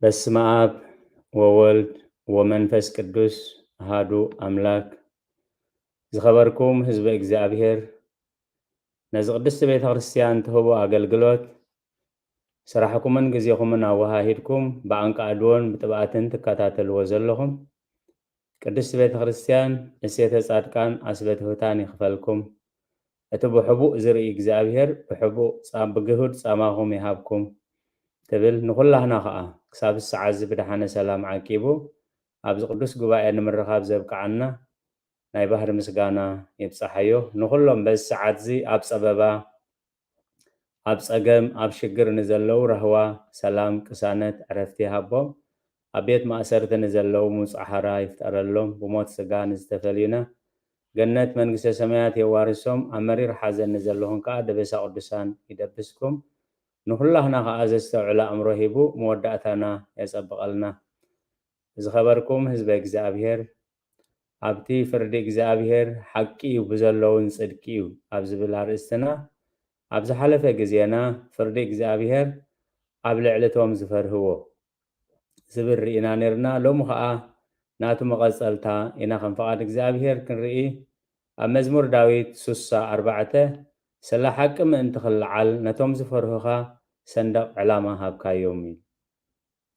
በስመ አብ ወወልድ ወመንፈስ ቅዱስ አሐዱ አምላክ። ዝኸበርኩም ህዝበ እግዚአብሔር ነዚ ቅድስቲ ቤተ ክርስቲያን ትህቦ አገልግሎት ስራሕኩምን ግዜኹምን አወሃሂድኩም ብኣንቃዕድዎን ብጥብኣትን ትከታተልዎ ዘለኹም ቅድስቲ ቤተ ክርስቲያን እሴተ ጻድቃን ኣስበ ትሑታን ይኽፈልኩም። እቲ ብሕቡእ ዝርኢ እግዚአብሔር ብግሁድ ጻማኹም ይሃብኩም ትብል ንኹላህና ከዓ ክሳብ ሰዓት እዚ ብድሓነ ሰላም ዓቂቡ ኣብዚ ቅዱስ ጉባኤ ንምርኻብ ዘብቅዓና ናይ ባህሪ ምስጋና ይብፃሓዮ። ንኹሎም በዚ ሰዓት እዚ ኣብ ፀበባ ኣብ ፀገም ኣብ ሽግር ንዘለው ረህዋ ሰላም ቅሳነት ዕረፍቲ ይሃቦም። ኣብ ቤት ማእሰርቲ ንዘለው ምውፃእ ይፍጠረሎም። ብሞት ስጋ ንዝተፈሊዩና ገነት መንግስተ ሰማያት የዋርሶም። ኣብ መሪር ሓዘን ንዘለኹም ከዓ ደበሳ ቅዱሳን ይደብስኩም። ንኹላህና ከዓ ዘስተውዕለ ኣእምሮ ሂቡ መወዳእታና የፀብቐልና። ዝኸበርኩም ህዝበ እግዚአብሔር ኣብቲ ፍርዲ እግዚአብሔር ሓቂ እዩ ብዘለውን ጽድቂ እዩ ኣብ ዝብል ኣርእስትና ኣብ ዝሓለፈ ግዜና ፍርዲ እግዚአብሔር ኣብ ልዕልቶም ዝፈርህዎ ዝብል ርኢና ነርና። ሎሚ ከዓ ናቱ መቐፀልታ ኢና ከም ፈቃድ እግዚአብሔር ክንርኢ ኣብ መዝሙር ዳዊት 64 ስለ ሓቂ ምእንቲ ክለዓል ነቶም ዝፈርሁኻ ሰንደቕ ዕላማ ሃብካዮም እዩ።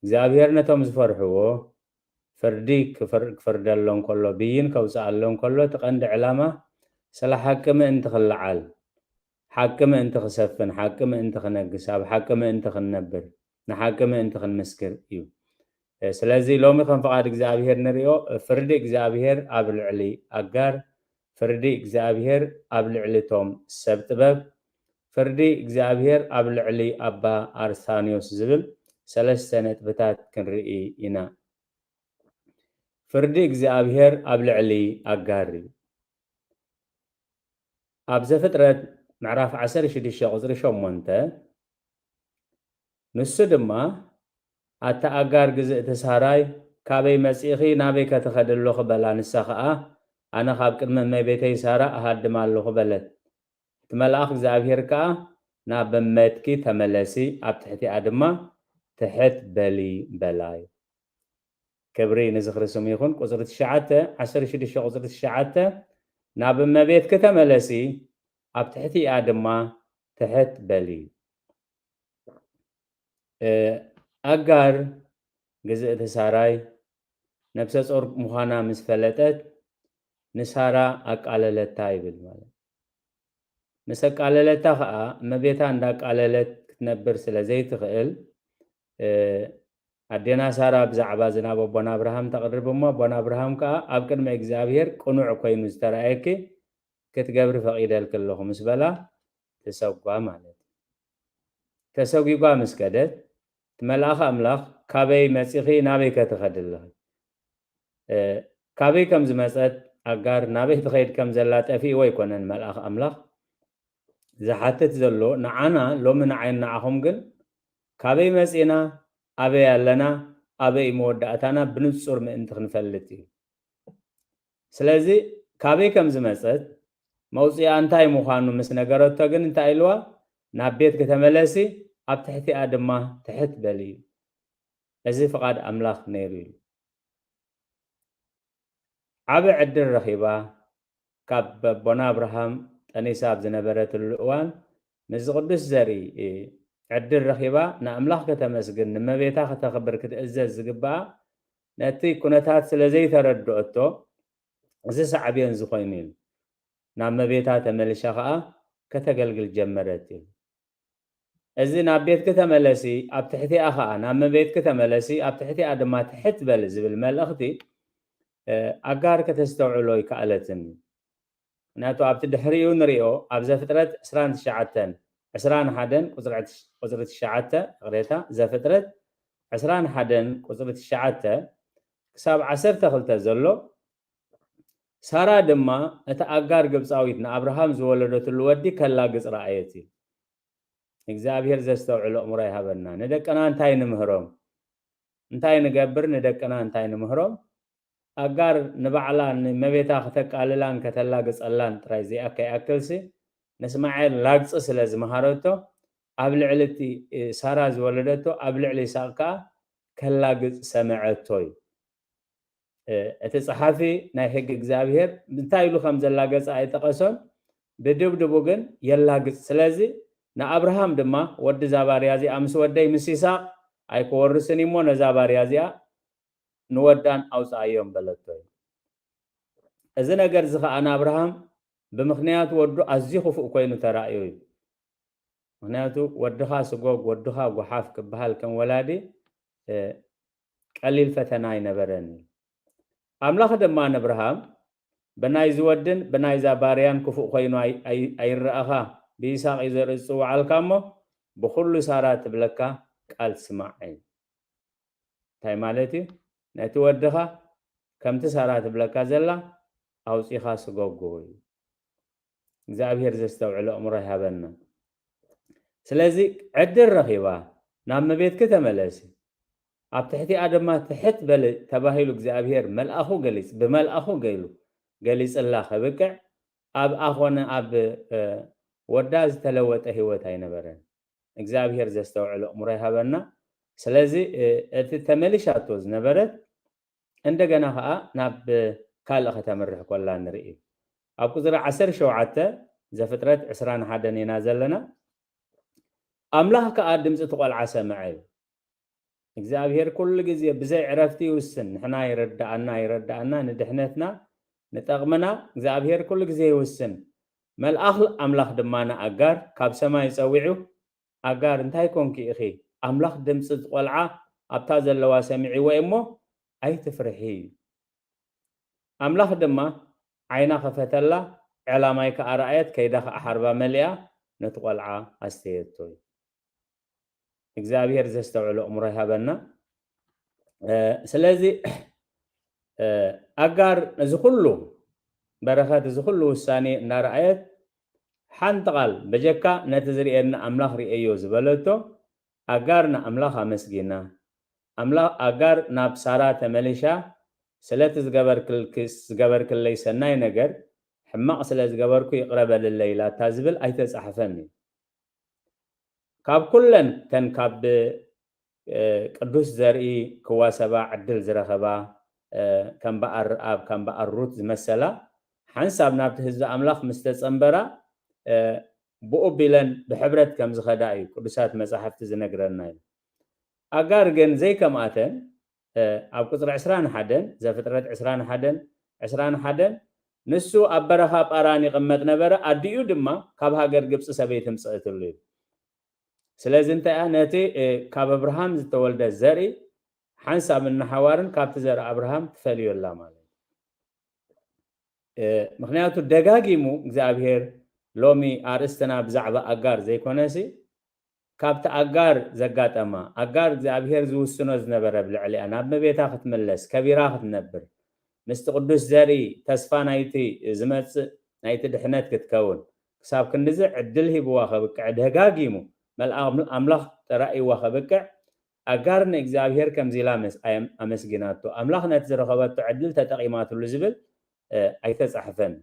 እግዚአብሔር ነቶም ዝፈርሕዎ ፍርዲ ክፍርደሎም ከሎ ብይን ከውፅኣሎም ከሎ እቲ ቀንዲ ዕላማ ስለ ሓቂ ምእንቲ ክለዓል፣ ሓቂ ምእንቲ ክሰፍን፣ ሓቂ ምእንቲ ክነግስ፣ ኣብ ሓቂ ምእንቲ ክንነብር፣ ንሓቂ ምእንቲ ክንምስክር እዩ። ስለዚ ሎሚ ከም ፈቃድ እግዚአብሔር ንሪኦ ፍርዲ እግዚአብሔር ኣብ ልዕሊ ኣጋር፣ ፍርዲ እግዚአብሔር ኣብ ልዕሊቶም ሰብ ጥበብ፣ ፍርዲ እግዚአብሔር ኣብ ልዕሊ ኣባ ኣርሳኒዮስ ዝብል ሰለስተ ነጥብታት ክንርኢ ኢና። ፍርዲ እግዚአብሔር ኣብ ልዕሊ ኣጋር እዩ። ኣብ ዘፍጥረት ምዕራፍ 16 ቁፅሪ 8 ንሱ ድማ ኣታ ኣጋር ግዝእቲ ሳራይ ካበይ መፂኺ ናበይ ከተኸድ ኣለኹ በላ። ንሳ ከዓ ኣነ ካብ ቅድሚ እመቤተይ ሳራ ኣሃድማ ኣለኹ በለት። እቲ መልኣኽ እግዚአብሔር ከዓ ናብ በመትኪ ተመለሲ ኣብ ትሕቲኣ ድማ ትሕት በሊ በላይ። ክብሪ ንዝኽርስም ይኹን። ቁፅሪ 16 ቁፅሪ 9 ናብ እመቤትኪ ተመለሲ ኣብ ትሕቲኣ ድማ ትሕት በሊ። ኣጋር ግዝእቲ ሳራይ ነብሰ ጾር ምዃና ምስ ፈለጠት ንሳራ ኣቃለለታ ይብል ማለት። ምስ ኣቃለለታ ከዓ እመቤታ እንዳቃለለት ክትነብር ስለ ዘይትኽእል ኣዴና ሳራ ብዛዕባ ዝናብ ኣቦና አብርሃም ተቕርብ እሞ ኣቦና አብርሃም ከዓ ኣብ ቅድሚ እግዚአብሔር ቅኑዕ ኮይኑ ዝተረኣየኪ ክትገብሪ ፈቒደልክ ኣለኹ ምስ በላ ተሰጓ ማለት እዩ። ተሰጊጓ ምስ ከደት መልኣኽ ኣምላኽ ካበይ መፂኺ ናበይ ከትኸድ ኣለኺ? ካበይ ከም ዝመፀት ኣጋር ናበይ ትኸይድ ከም ዘላ ጠፊእዎ ኣይኮነን መልኣኽ ኣምላኽ ዝሓትት ዘሎ ንዓና ሎሚ ንዓይን ንዓኹም ግን ካበይ መፂና ኣበይ ኣለና ኣበይ መወዳእታና ብንጹር ምእንቲ ክንፈልጥ እዩ። ስለዚ ካበይ ከም ዝመፀት መውፅኣ እንታይ ምዃኑ ምስ ነገረቶ ግን እንታይ ኢልዋ? ናብ ቤት ከተመለሲ ኣብ ትሕቲኣ ድማ ትሕት በሊ እዩ። እዚ ፍቓድ ኣምላኽ ነይሩ እዩ። ዓብ ዕድል ረኺባ ካብ ኣቦና አብርሃም ጠኒሳ ኣብ ዝነበረትሉ እዋን ነዚ ቅዱስ ዘርኢ ዕድል ረኺባ ንኣምላኽ ከተመስግን ንመቤታ ከተኽብር ክትእዘዝ ዝግባኣ ነቲ ኩነታት ስለ ዘይተረድአቶ እዚ ሳዕብዮን ዝኮይኑ እዩ። ናብ መቤታ ተመልሻ ከዓ ከተገልግል ጀመረት እዩ። እዚ ናብ ቤትክ ተመለሲ ኣብ ትሕቲኣ ከዓ ናብ መቤትክ ተመለሲ ኣብ ትሕቲኣ ድማ ትሕት በል ዝብል መልእኽቲ ኣጋር ከተስተውዕሎ ይከኣለትን እዩ። ምክንያቱ ኣብቲ ድሕሪኡ ንሪኦ ኣብ ዘፍጥረት 29 21 ቁፅሪ 9 ቅሬታ ዘፍጥረት 21 ቁፅሪ 9 ክሳብ 12 ዘሎ ሳራ ድማ እቲ ኣጋር ግብፃዊት ንኣብርሃም ዝወለደትሉ ወዲ ከላግፅ ረኣየት እዩ። እግዚአብሔር ዘስተውዕሎ እምሮ ይሃበና። ንደቀና እንታይ ንምህሮም እንታይ ንገብር ንደቀና እንታይ ንምህሮም? ኣጋር ንባዕላ ንመቤታ ከተቃልላን ከተላግፀላን ጥራይ ዘይኣካ ይኣክልሲ ንእስማኤል ላግፂ ስለ ዝመሃረቶ ኣብ ልዕሊ ሳራ ዝወለደቶ ኣብ ልዕሊ ይስሐቅ ከዓ كلاجز سمعتوي اتصحافي ناي حق እግዚአብሔር እንታይ ኢሉ ከም ዘላገጽ ኣይተቀሰን ብድብድቡ ግን የላግጽ ስለዚ ንኣብርሃም ድማ ወዲ ዛባርያ እዚኣ ምስ ወደይ ምስ ይስሐቅ ኣይክወርስን እሞ ነዛባርያ እዚኣ ንወዳን ኣውፃእዮም በለቶ እዚ ነገር እዚ ከዓ ንኣብርሃም ብምክንያቱ ወዱ ኣዝዩ ክፉእ ኮይኑ ተራእዩ እዩ ምክንያቱ ወድኻ ስጎግ ወድኻ ጎሓፍ ክበሃል ከም ወላዲ ቀሊል ፈተና ይነበረን ኣምላኽ ድማ ንኣብርሃም በናይ ዝወድን በናይ ዛባርያን ክፉእ ኮይኑ ኣይረኣኻ ብይስሐቅ ይዘርኢ ጽዋዓልካ እሞ ብኩሉ ሳራ ትብለካ ቃል ስማዕ እንታይ ማለት እዩ ነቲ ወድኻ ከምቲ ሳራ ትብለካ ዘላ ኣውፂኻ ስጎጎ እዩ እግዚአብሔር ዘስተውዕሎ እምሮ ይሃበና ስለዚ ዕድል ረኺባ ናብ መቤትክ ተመለሲ ኣብ ትሕቲኣ ድማ ትሕት በል ተባሂሉ እግዚአብሔር መልኣኹ ገሊጽ ብመልኣኹ ገይሉ ገሊጽላ ኸብቅዕ ኣብ ኣኾነ ኣብ ወዳ ዝተለወጠ ህይወት ኣይነበረን እግዚአብሔር ዘስተውዕሎ እምሮ ይሃበና ስለዚ እቲ ተመሊሻቶ ዝነበረት እንደገና ከዓ ናብ ካልእ ከተመርሕ ኮላ ንርኢ ኣብ ቁጥሪ 17 ዘፍጥረት 21 ኢና ዘለና ኣምላኽ ከዓ ድምፂ ትቆልዓ ሰምዐ እግዚአብሔር ኩሉ ግዜ ብዘይ ዕረፍቲ ይውስን ንሕና ይረዳእና ንድሕነትና ንጠቕመና እግዚአብሔር ኩሉ ግዜ ይውስን መልኣኽ ኣምላኽ ድማ ንኣጋር ካብ ሰማይ ፀዊዑ ኣጋር እንታይ ኮንኪ ኢኺ ኣምላኽ ድምፂ ትቆልዓ ኣብታ ዘለዋ ሰሚዕዎ እሞ ኣይትፍርሒ ኣምላኽ ድማ ዓይና ከፈተላ ዕላማይ ከዓ ረኣየት ከይዳ ከዓ ሓርባ መሊኣ ነቲ ቆልዓ ኣስተየቶ እግዚአብሔር ዘስተውዕሎ እምሮ ይሃበና ስለዚ ኣጋር እዚ ኩሉ በረኸት እዚ ኩሉ ውሳኔ እናረኣየት ሓንቲ ቃል በጀካ ነቲ ዝርኤና ኣምላኽ ርአዮ ዝበለቶ ኣጋር ንኣምላኽ ኣመስጊና ኣጋር ናብ ሳራ ተመሊሻ ስለቲ ዝገበርክለይ ሰናይ ነገር ሕማቕ ስለ ዝገበርኩ ይቕረበልለይ ኢላታ ዝብል ኣይተጻሕፈኒ ካብ ኩለን ተን ካብ ቅዱስ ዘርኢ ክዋሰባ ዕድል ዝረኸባ ከም በኣር ኣብ ከም በኣር ሩት ዝመሰላ ሓንሳብ ናብቲ ህዝቢ ኣምላኽ ምስ ተፀንበራ ብኡ ቢለን ብሕብረት ከም ዝኸዳ እዩ ቅዱሳት መጻሕፍቲ ዝነግረና እዩ ኣጋር ግን ዘይከምኣተን ኣብ ቁጥሪ 21 ዘፍጥረት 21 ንሱ ኣብ በረኻ ጳራን ይቕመጥ ነበረ ኣዲኡ ድማ ካብ ሃገር ግብፂ ሰበይቲ ምፅእትሉ እዩ ስለዚ እንታይ ነቲ ካብ አብርሃም ዝተወልደ ዘርኢ ሓንሳብ እናሓዋርን ካብቲ ዘርኢ አብርሃም ትፈልዮላ ማለት ምክንያቱ ደጋጊሙ እግዚአብሔር ሎሚ አርእስትና ብዛዕባ ኣጋር ዘይኮነሲ ካብቲ ኣጋር ዘጋጠማ ኣጋር እግዚአብሔር ዝውስኖ ዝነበረ ብልዕሊኣ ናብ መቤታ ክትመለስ ከቢራ ክትነብር ምስቲ ቅዱስ ዘርኢ ተስፋ ናይቲ ዝመጽእ ናይቲ ድሕነት ክትከውን ክሳብ ክንዚ ዕድል ሂብዋ ኸብቅዕ ደጋጊሙ መልኣክ ተራእይዋ ኸብቅዕ ኣጋር ንእግዚአብሔር ከምዚላ ኣመስጊናቶ ኣምላኽ ነቲ ዝረኸበቶ ዕድል ተጠቂማትሉ ዝብል ኣይተጻሕፈን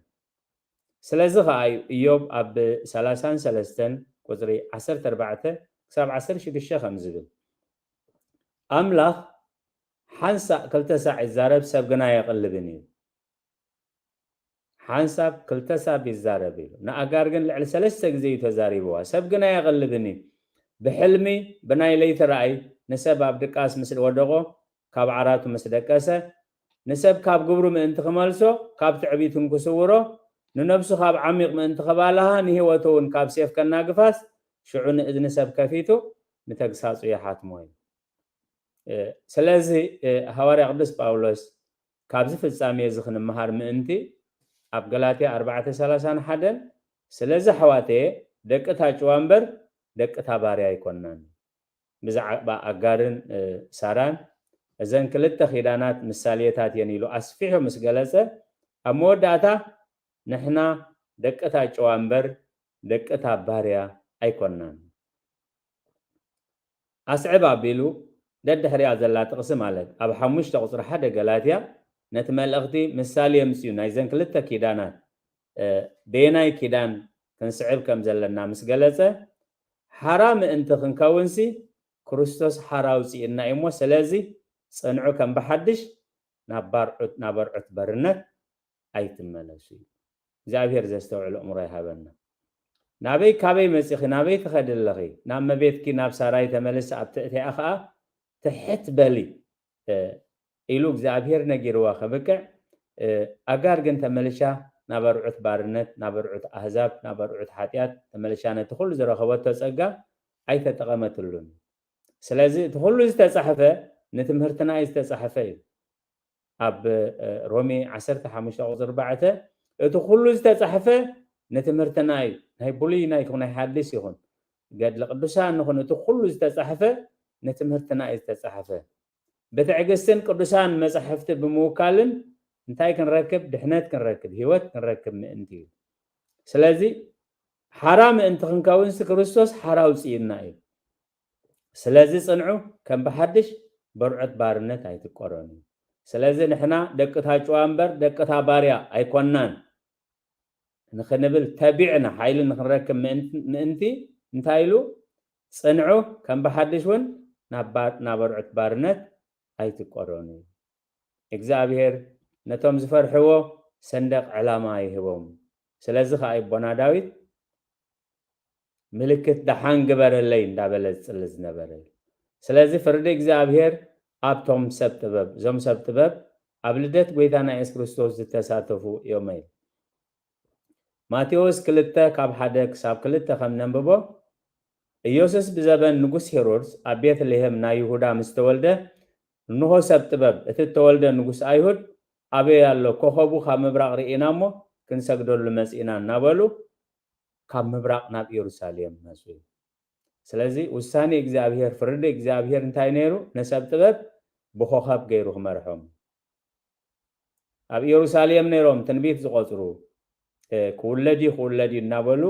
ስለዚ ከዓ ኢዮብ ኣብ 33 ቁጥሪ 14 ክሳብ 16 ከም ዝብል ኣምላኽ ሓንሳብ ክልተ ሳዕ ይዛረብ ሰብ ግና የቕልብን እዩ ሓንሳብ ክልተ ሳዕ ይዛረብ እዩ ንኣጋር ግን ልዕሊ 3 ግዜ እዩ ተዛሪብዋ ሰብ ግና የቕልብን እዩ ብሕልሚ ብናይ ለይቲ ረኣይ ንሰብ ኣብ ድቃስ ምስ ወደቆ ካብ ዓራቱ ምስ ደቀሰ ንሰብ ካብ ግብሩ ምእንቲ ክመልሶ ካብ ትዕቢቱን ክስውሮ ንነብሱ ካብ ዓሚቕ ምእንቲ ኸባልሃ ንህይወቱ እውን ካብ ሴፍ ከናግፋስ ሽዑ ንእዝኒ ሰብ ከፊቱ ንተግሳጹ ይሓትሞ እዩ ስለዚ ሐዋርያ ቅዱስ ጳውሎስ ካብዚ ፍጻሜ እዚ ክንመሃር ምእንቲ ኣብ ገላትያ 4:31 ስለዚ ኣሕዋተየ ደቂ ታጭዋ እምበር ደቂ ታባርያ ኣይኮናን ብዛዕባ ኣጋርን ሳራን እዘን ክልተ ኺዳናት ምሳሌታት እየን ኢሉ ኣስፊሑ ምስ ገለጸ ኣብ መወዳእታ ንሕና ደቂ ታጭዋ እምበር ደቂ ታባርያ ኣይኮናን ኣስዕብ ኣቢሉ ደድሕሪያ ዘላ ጥቕሲ ማለት ኣብ 5 ቁፅሪ 1 ገላትያ ነቲ መልእኽቲ ምሳሌ የምፅኡ ናይዘን ክልተ ኪዳናት ቤናይ ኪዳን ክንስዕብ ከም ዘለና ምስ ገለጸ ሓራ ምእንቲ ክንከውንሲ ክርስቶስ ሓራውፂ እና እሞ ስለዚ ጽንዑ ከም በሐድሽ ናበርዑት በርነት ኣይትመለሱ እግዚአብሔር ዘስተውዕሎ እምሮ ይሃበና ናበይ ካበይ መጽኺ ናበይ ተኸድለኺ ናብ መቤትኪ ናብ ሳራይ ተመልስ ኣብ ትእቲኣ ኸዓ ትሕት በሊ ኢሉ እግዚአብሔር ነጊርዋ ኸብቅዕ ኣጋር ግን ተመልሻ ናበርዑት ባርነት ናበርዑት ኣህዛብ ናበርዑት ሓጢአት ተመልሻ ነቲ ኩሉ ዝረኸበቶ ጸጋ ኣይተጠቐመትሉን ስለዚ እቲ ኩሉ ዝተጻሕፈ ንትምህርትና እዩ ዝተጻሕፈ እዩ ኣብ ሮሜ 15:4 እቲ ኩሉ ዝተጻሕፈ ንትምህርትና እዩ ናይ ብሉይ ናይ ኮነ ሓድስ ይኹን ገድሊ ቅዱሳን ንኹን እቲ ኩሉ ዝተጻሕፈ ንትምህርትና እዩ ዝተጻሕፈ በትዕግስትን ቅዱሳን መጻሕፍቲ ብምውካልን እንታይ ክንረክብ ድሕነት ክንረክብ ህይወት ክንረክብ ምእንቲ እዩ ስለዚ ሓራ ምእንቲ ክንከውንስ ክርስቶስ ሓራ ውፅኢና እዩ ስለዚ ጽንዑ ከም በሐድሽ በርዑት ባርነት ኣይትቆረኑ ስለዚ ንሕና ደቅታ ጨዋ እምበር ደቅታ ባርያ ኣይኮናን ንኽንብል ተቢዕና ሓይሊ ንኽንረክብ ምእንቲ እንታይ ኢሉ ጽንዑ ከም በሐድሽ እውን ናበርዑት ባርነት ኣይትቆረኑ እግዚአብሔር ነቶም ዝፈርሕዎ ሰንደቅ ዕላማ ይህቦም ስለዚ ከዓ ይቦና ዳዊት ምልክት ደሓን ግበረለይ እንዳበለ ዝጽሊ ዝነበረ ስለዚ ፍርዲ እግዚአብሔር ኣብቶም ሰብ ጥበብ እዞም ሰብ ጥበብ ኣብ ልደት ጎይታና ኢየሱስ ክርስቶስ ዝተሳተፉ እዮም እዩ ማቴዎስ 2:1 ክሳብ 2 ከም ነንብቦ ኢየሱስ ብዘበን ንጉስ ሄሮድስ ኣብ ቤተልሔም ናይ ይሁዳ ምስ ተወልደ እንሆ ሰብ ጥበብ እቲ ተወልደ ንጉስ ኣይሁድ ኣበይ ኣሎ ኮኸቡ ካብ ምብራቕ ርኢና እሞ ክንሰግደሉ መጺና እናበሉ ካብ ምብራቕ ናብ ኢየሩሳሌም መጹ ስለዚ ውሳኔ እግዚአብሔር ፍርዲ እግዚአብሔር እንታይ ነይሩ ነሰብ ጥበብ ብኮኸብ ገይሩ ክመርሖም ኣብ ኢየሩሳሌም ነይሮም ትንቢት ዝቆጽሩ ክውለዲ እናበሉ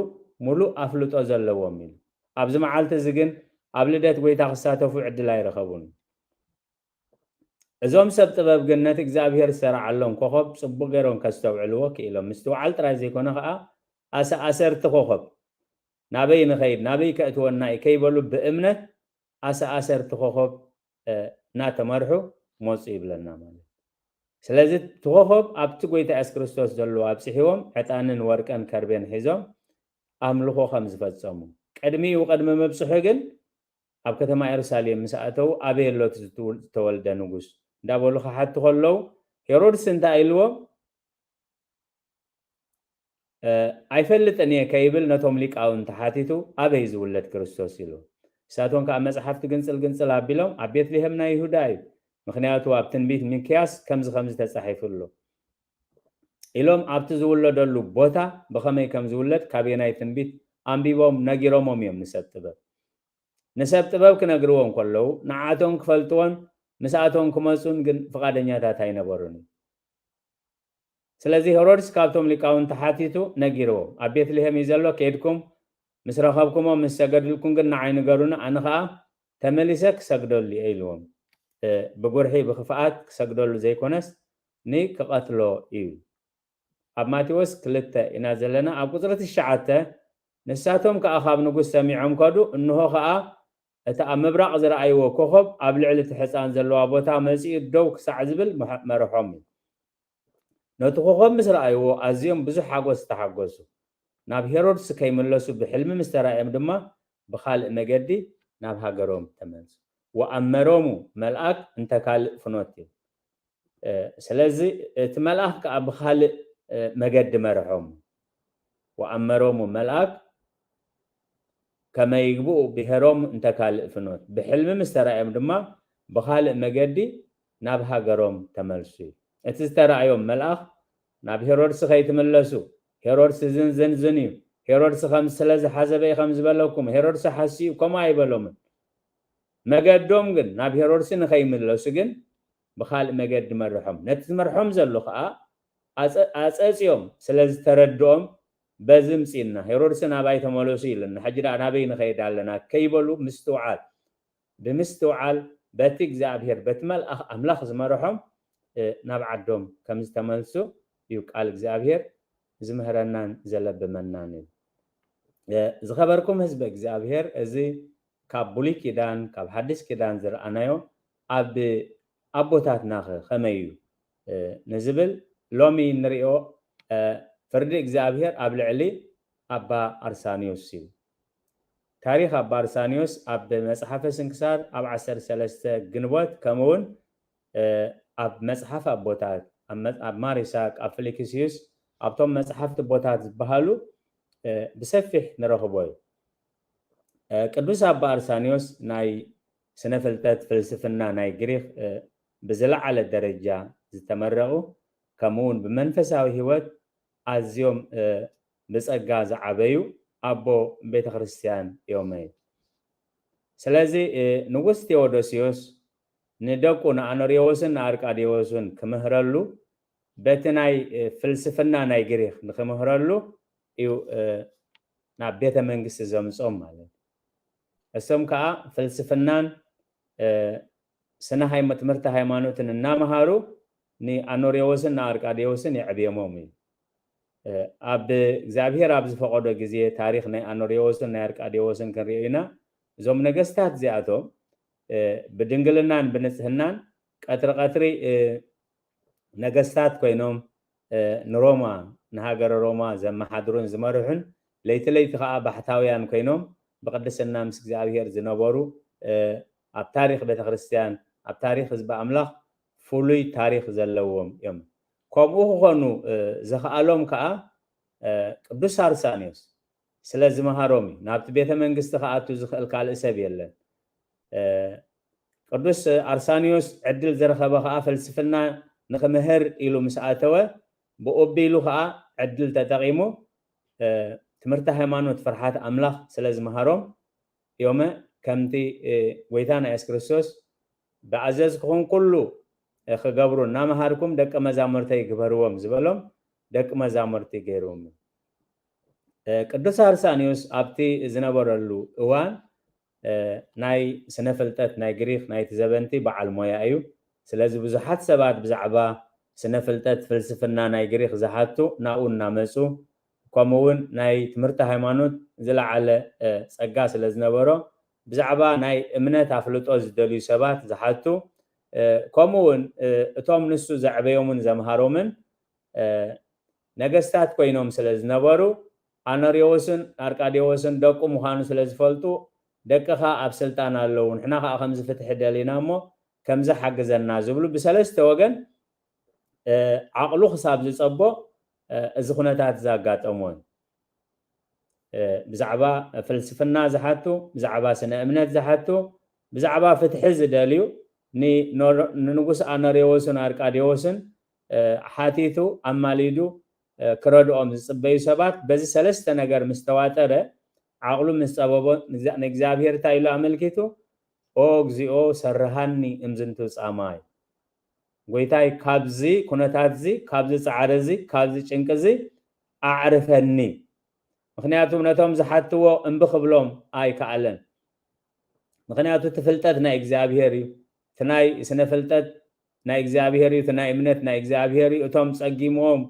ሙሉእ ኣፍልጦ ዘለዎም ኢሉ ኣብዚ መዓልቲ እዚ ግን ኣብ ልደት ጎይታ ክሳተፉ ዕድል ኣይረኸቡን እዞም ሰብ ጥበብ ግን ነቲ እግዚአብሔር ዝሰርዓሎም ኮኸብ ጽቡቕ ገይሮም ከስተውዕልዎ ክኢሎም ምስትውዓል ጥራይ ዘይኮነ ከዓ ኣሰርቲ ኮኸብ ናበይ ንኸይድ ናበይ ከእትወና ከይበሉ ብእምነት ኣሰርቲ ኮኸብ እናተመርሑ መፁ ይብለና ማለት ስለዚ ኮኸብ ኣብቲ ጎይታ ኢየሱስ ክርስቶስ ዘለዎ ኣብጽሒዎም ዕጣንን ወርቀን ከርቤን ሒዞም ኣምልኾ ከም ዝፈጸሙ ቅድሚ መብጽሑ ግን ኣብ ከተማ ኢየሩሳሌም ምስ ኣተው ኣበይ ኣሎ ዝተወልደ ንጉስ እንዳበሉ ክሓቱ ከለዉ ሄሮድስ እንታይ ኢልዎም ኣይፈልጥን እየ ከይብል ነቶም ሊቃውንቲ ሓቲቱ ኣበይ ዝውለድ ክርስቶስ ኢሉ ንሳቶም ከዓ መጽሓፍቲ ግንጽል ኣቢሎም ኣብ ቤተልሔም ናይ ይሁዳ እዩ ምክንያቱ ኣብ ትንቢት ሚክያስ ከምዚ ተጻሒፉሉ ኢሎም ኣብቲ ዝውለደሉ ቦታ ብኸመይ ከም ዝውለድ ካበናይ ትንቢት ኣንቢቦም ነጊሮሞም እዮም ንሰብ ጥበብ ክነግርዎም ከለዉ ንዓቶም ክፈልጥዎን ምስኣቶም ክመፁን ግን ፍቃደኛታት ኣይነበሩን ስለዚ ሄሮድስ ካብቶም ሊቃውንቲ ሓቲቱ ነጊርዎም ኣብ ቤተልሔም እዩ ዘሎ ከይድኩም ምስ ረኸብኩሞም ምስ ሰገድልኩም ግን ንዓይ ንገሩና ኣነ ከዓ ተመሊሰ ክሰግደሉ እየ ኢልዎም ብጉርሒ ብኽፍኣት ክሰግደሉ ዘይኮነስ ክቐትሎ እዩ ኣብ ማቴዎስ 2 ኢና ዘለና ኣብ ቁጽሪ 9 ንሳቶም ከዓ ካብ ንጉስ ሰሚዖም ከዱ እንሆ ከዓ እቲ ኣብ ምብራቕ ዝረኣይዎ ኮኸብ ኣብ ልዕሊ እቲ ሕፃን ዘለዋ ቦታ መጺኡ ደው ክሳዕ ዝብል መርሖም እዩ ነቲ ኮኸብ ምስ ረኣይዎ ኣዝዮም ብዙሕ ሓጎስ ተሓጎሱ ናብ ሄሮድስ ከይመለሱ ብሕልሚ ምስ ተራእዮም ድማ ብኻልእ መገዲ ናብ ሃገሮም ተመለሱ ወኣመሮሙ መልአክ እንተካልእ ፍኖት እዩ ስለዚ እቲ መልአክ ከዓ ብኻልእ መገዲ መርሖም ወኣመሮሙ መልአክ كما يجبوا بهرم انتكال فنوت بحلم مسترعيهم دما بخالق مجدي نابها جروم تملسي اتسترعيهم ملأخ ناب هيرودس خيتملسو هيرودس زنيو هيرودس خمس ثلاث حسبي خمس بلوكم هيرودس حسيو كما يبلوم مجدهم جن ناب هيرودس نخيملسو جن بخالق مجد مرحوم نتمرحوم زلو خا أساسيهم ثلاث تردهم بزمسينا هيرودسنا باي تمولوسي لنا حجرا نبي نخيد علينا كيبلو مستوعال بمستوعال باتك እግዚአብሔር بتمل املاخ زمرحم نبعدهم كم استملسو يقال እግዚአብሔር زمهرنان زلب منان زخبركم حزب እግዚአብሔር እዚ كاب بولي كيدان كاب حدث كيدان زرعنايو أبوتاتنا خميو نزبل لومي نريو فرد إكزابير قبل علي أبا أرسانيوس سيو تاريخ أبا أرسانيوس أب مصحف سنكسار أب عسر سلسة جنوات كمون أب مصحف أبوتات أب ماريساك أب فليكسيوس أب توم مصحف أبوتات بحالو بسفح نرخبوي ቅዱስ አባ አርሳኒዮስ ናይ ስነ ፍልጠት ፍልስፍና ናይ ግሪክ ብዝለዓለ ደረጃ ዝተመረቑ ከምኡውን ብመንፈሳዊ ህይወት ኣዝዮም ብፀጋ ዝዓበዩ ኣቦ ቤተ ክርስቲያን እዮም እዩ ስለዚ ንጉስ ቴዎዶሲዮስ ንደቁ ንኣኖሪዎስን ንኣርቃዲዎስን ክምህረሉ በቲ ናይ ፍልስፍና ናይ ግሪክ ንክምህረሉ እዩ ናብ ቤተ መንግስቲ ዘምፆም ማለት እሶም ከዓ ፍልስፍናን ስነ ትምህርቲ ሃይማኖትን እናመሃሩ ንኣኖሪዎስን ንኣርቃዲዎስን ይዕብየሞም እዩ ኣብ እግዚአብሔር ኣብ ዝፈቀዶ ግዜ ታሪክ ናይ ኣኖሪዎስን ናይ ኣርቃዲዎስን ክንሪኦ ኢና እዞም ነገስታት እዚኣቶም ብድንግልናን ብንጽህናን ቀትሪ ቀትሪ ነገስታት ኮይኖም ንሮማ ንሃገረ ሮማ ዘመሓድሩን ዝመርሑን ለይቲ ለይቲ ከዓ ባሕታውያን ኮይኖም بقدسنا مس እግዚአብሔር ዝነበሩ ኣብ ታሪክ ቤተ ክርስቲያን ኣብ ታሪክ ህዝቢ ኣምላኽ ፍሉይ ታሪክ ዘለዎም እዮም ከምኡ ኾኑ ዘኽኣሎም ከዓ ቅዱስ አርሳኒዮስ ስለዚ መሃሮም ናብቲ ቤተ መንግስቲ ከኣቱ ዝኽእል ካልእ ሰብ የለን ቅዱስ አርሳኒዮስ ዕድል ዝረኸበ ከዓ ፍልስፍና ንክምህር ኢሉ ምስ ኣተወ ብኦቢሉ ከዓ ዕድል ተጠቂሙ ትምህርቲ ሃይማኖት ፍርሃት ኣምላኽ ስለዚ መሃሮም ዮመ ከምቲ ጎይታና ኢየሱስ ክርስቶስ ብኣዘዝክኹም ኩሉ ክገብሩ እናመሃርኩም ደቀ መዛሙርተይ ግበርዎም ዝበሎም ደቀ መዛሙርቲ ገይሮም ቅዱስ አርሳኒዮስ ኣብቲ ዝነበረሉ እዋን ናይ ስነ ፍልጠት ናይ ግሪክ ናይ ዘበንቲ በዓል ሞያ እዩ ስለዚ ብዙሓት ሰባት ብዛዕባ ስነ ፍልጠት ፍልስፍና ናይ ግሪክ ዝሓቱ ናኡ እናመፁ ከምኡውን ናይ ትምህርቲ ሃይማኖት ዝለዓለ ፀጋ ስለ ዝነበሮ ብዛዕባ ናይ እምነት ኣፍልጦ ዝደልዩ ሰባት ዝሓቱ ከምኡውን እቶም ንሱ ዘዕበዮምን ዘምሃሮምን ነገስታት ኮይኖም ስለ ዝነበሩ ኣኖሪዎስን ኣርቃዲዎስን ደቁ ምዃኑ ስለ ዝፈልጡ ደቅኻ ኣብ ስልጣን ኣለዉ ንሕና ከዓ ከምዚ ፍትሒ ደሊና እሞ ከምዚ ሓግዘና ዝብሉ ብሰለስተ ወገን ዓቕሉ ክሳብ ዝፀቦ እዚ ኩነታት ዘጋጠሞን ብዛዕባ ፍልስፍና ዝሓቱ ብዛዕባ ስነ እምነት ዝሓቱ ብዛዕባ ፍትሒ ዝደልዩ ንንጉስ ኣኖሪዎስን ኣርቃዲዎስን ሓቲቱ ኣማሊዱ ክረድኦም ዝፅበዩ ሰባት በዚ ሰለስተ ነገር ምስ ተዋጠረ ዓቕሉ ምስ ፀበቦ ንእግዚአብሔር እንታይ ኢሉ ኣመልኪቱ ኦ እግዚኦ ሰረሃኒ እምዝንቱ ፃማይ ጎይታይ ካብዚ ኩነታት እዚ ካብዚ ፃዕሪ እዚ ካብዚ ጭንቂ እዚ ኣዕርፈኒ ምክንያቱም ነቶም ዝሓትዎ እምቢ ክብሎም ኣይከኣለን ምክንያቱ ትፍልጠት ናይ እግዚአብሔር እዩ ትናይ ስነ ፍልጠት ናይ እግዚአብሔር እዩ ትናይ እምነት ናይ እግዚአብሔር እዩ እቶም ፀጊሞም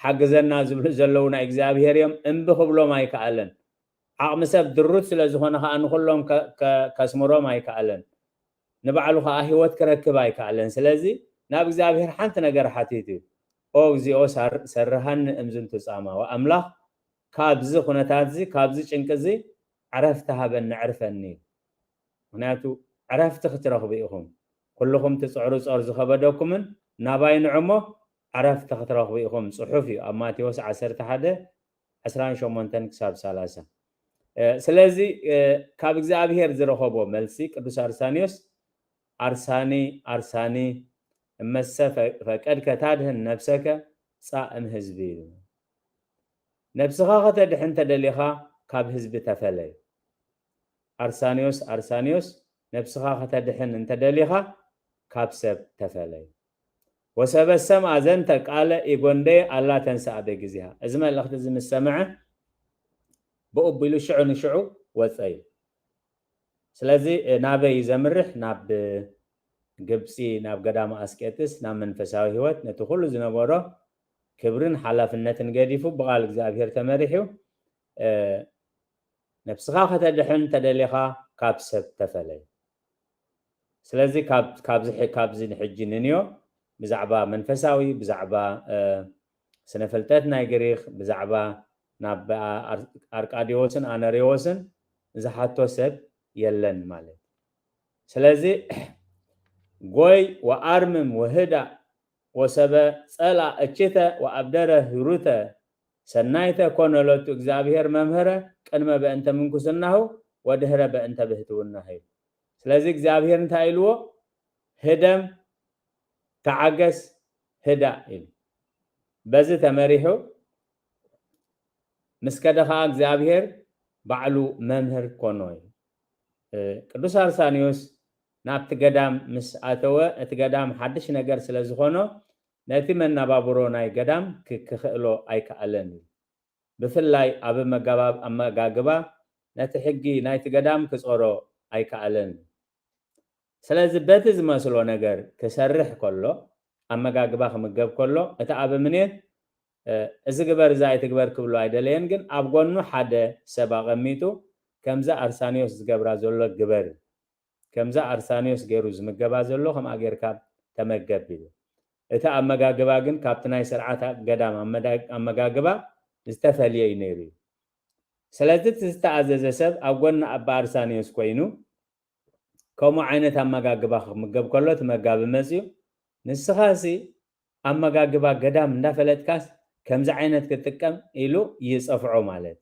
ሓግዘና ዝብሉ ዘለው ናይ እግዚአብሔር እዮም እምቢ ክብሎም ኣይከኣለን ዓቕሚ ሰብ ድሩት ስለ ዝኾነ ከዓ ንኩሎም ከስምሮም ኣይከኣለን ንባዕሉ ከዓ ሂወት ክረክብ ኣይከኣለን ስለዚ ናብ እግዚአብሔር ሓንቲ ነገር ሓቲቱ ኦ እግዚኦ ሰረሃኒ እምዝንቱ ፃማ ወኣምላኽ ካብዚ ኩነታት እዚ ካብዚ ጭንቂ እዚ ዕረፍቲ ሃበኒ ዕርፈኒ ምክንያቱ ዕረፍቲ ክትረኽቡ ኢኹም ኩልኩም ትፅዕሩ ፆር ዝኸበደኩምን ናባይ ንዕሞ ዕረፍቲ ክትረኽቡ ኢኹም ፅሑፍ እዩ ኣብ ማቴዎስ 11:28 ክሳብ 30 ስለዚ ካብ እግዚአብሔር ዝረኸቦ መልሲ ቅዱስ አርሳኒዮስ ኣርሳኒ እመሰ ፈቀድከ ታድህን ነብሰከ ፃእም ህዝቢ ነብስኻ ከተድሕን ተደሊኻ ካብ ህዝቢ ተፈለይ ኣርሳኒዮስ ነብስኻ ከተድሕን እንተደሊኻ ካብ ሰብ ተፈለይ ወሰበ ሰምዐ ዘንተ ቃለ ኢጎንደየ ኣላ ተንስአ በግዚሃ እዚ መልእኽቲ እዚ ምስ ሰምዐ ብኦቢሉ ሽዑ ንሽዑ ወፀ እዩ ስለዚ ናበይ ዘምርሕ ናብ ግብፂ ናብ ገዳማ ኣስቄጥስ ናብ መንፈሳዊ ህይወት ነቲ ኩሉ ዝነበሮ ክብርን ሓላፍነትን ገዲፉ ብቃል እግዚአብሔር ተመሪሑ ነብስኻ ከተድሕን ተደሊኻ كاب سب تفلي سلازي كابزي نحجي ننيو بزعبا منفساوي بزعبا سنفلتات ناي غريخ بزعبا ناب اركاديوسن اناريوسن زحاتو سب يلن مالت سلازي غوي وارمم وهدا وسبا صلا اچته وابدره هروته سنايته كونلوت እግዚአብሔር መምህረ ቀድመ በእንተ ምንኩስናሁ ወድህረ በእንተ ብህትውናሁ ስለዚህ እግዚአብሔር እንታይ ኢልዎ ህደም ተዓገስ ህዳ ኢል በዚ ተመሪሑ ምስከደኻ እግዚአብሔር ባዕሉ መምህር ኮኖ ቅዱስ አርሳኒዮስ ናብቲ ገዳም ምስ አተወ እቲ ገዳም ሓድሽ ነገር ስለ ዝኾኖ ነቲ መናባብሮ ናይ ገዳም ክክእሎ ኣይከኣለን ብፍላይ ኣብ ኣመጋግባ ነቲ ሕጊ ናይቲ ገዳም ክጾሮ ኣይከኣለን ስለዚ በቲ ዝመስሎ ነገር ክሰርሕ ከሎ ኣመጋግባ ክምገብ ከሎ እቲ ኣብ ምኔት እዚ ግበር እዛ ኣይትግበር ክብሎ ኣይደለየን ግን ኣብ ጎኑ ሓደ ሰብ ኣቐሚጡ ከምዛ ኣርሳኒዮስ ዝገብራ ዘሎ ግበር ከምዛ ኣርሳኒዮስ ገይሩ ዝምገባ ዘሎ ከምኣ ጌርካ ተመገብ ኢሉ እቲ ኣመጋግባ ግን ካብቲ ናይ ስርዓት ገዳም ኣመጋግባ ዝተፈልየ እዩ ነይሩ ስለዚ ዝተኣዘዘ ሰብ ኣብ ጎኒ ኣባ ኣርሳኒዮስ ኮይኑ ከምኡ ዓይነት ኣመጋግባ ክምገብ ከሎ ተመጋቢ መፅዩ ንስኻሲ ኣመጋግባ ገዳም እንዳፈለጥካስ ከምዚ ዓይነት ክጥቀም ኢሉ ይፀፍዖ ማለት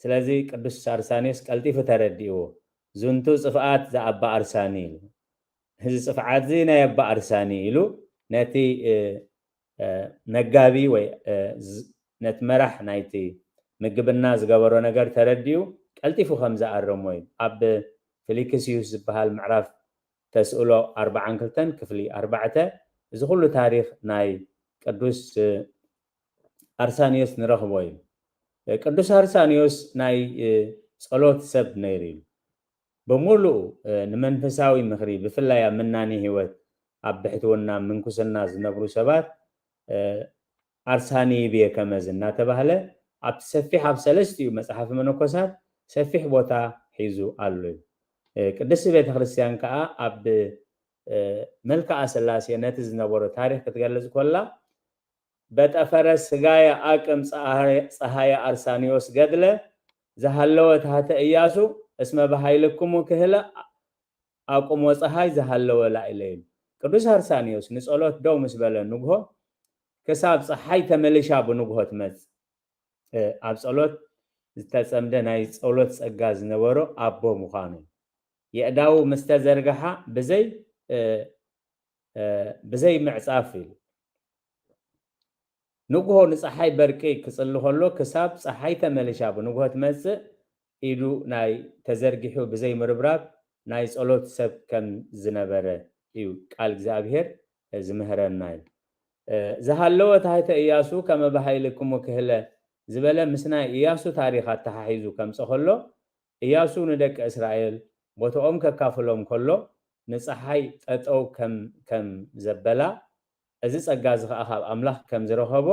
ስለዚ ቅዱስ ኣርሳኒዮስ ቀልጢፉ ተረዲእዎ ዝንቱ ጽፍዓት ዘኣባ ኣርሳኒ እዚ ጽፍዓት እዚ ናይ ኣባ ኣርሳኒ ኢሉ ነቲ መጋቢ ወይ ነቲ መራሕ ናይቲ ምግብና ዝገበሮ ነገር ተረዲኡ ቀልጢፉ ከምዛ ኣረሞ እዩ ኣብ ፊሊክስዩስ ዝበሃል ምዕራፍ ተስእሎ 42 ክፍሊ 4 እዚ ኩሉ ታሪክ ናይ ቅዱስ ኣርሳኒዮስ ንረኽቦ እዩ ቅዱስ ኣርሳኒዮስ ናይ ጸሎት ሰብ ነይሩ እዩ بمولو نمنفساوي مخري بفلا مناني هيوت أبحثونا منكسنا زنبرو سبات أرساني بيه كمزنا تبهله أب سفيح أب سلستيو مسحف منوكسات سفيح بوتا حيزو ألو كدس بيت خريستيان كا أب ملكا أسلاسي نتز نبورو تاريخ كتغلز كولا بيت أفرس غاية آكم صحايا أرسانيوس قدله زهلوت هاتا إياسو اسمه بحيلكم وكهلا أقوم وصحاي زهلو لا إلين قدوس أرسانيوس نسألوت دو مسبلا نقهو كساب صحاي تملشا بنقهو تمز أبسألوت تسمدن هاي سألوت سأقاز نورو أبو مخاني يأداو مستزرقها بزي معصافي نقهو نصحاي بركي كسلوه اللو كساب صحاي تملشا بنقهو تمز إلو ناي تزرقحو بزي مربراب ناي صلوت سب كم زنبره إيو قال እግዚአብሔር زمهرن ناي زهالو تايته إياسو كما بحيلكم وكهله زبله مسنا إياسو تاريخات تحيزو كم صخلو إياسو ندك إسرائيل بوتوم ككافلوم كله نصحاي تطو كم زبلا እዚ ጸጋ ዝኸኣኻ ኣምላኽ ከም ዝረኸቦ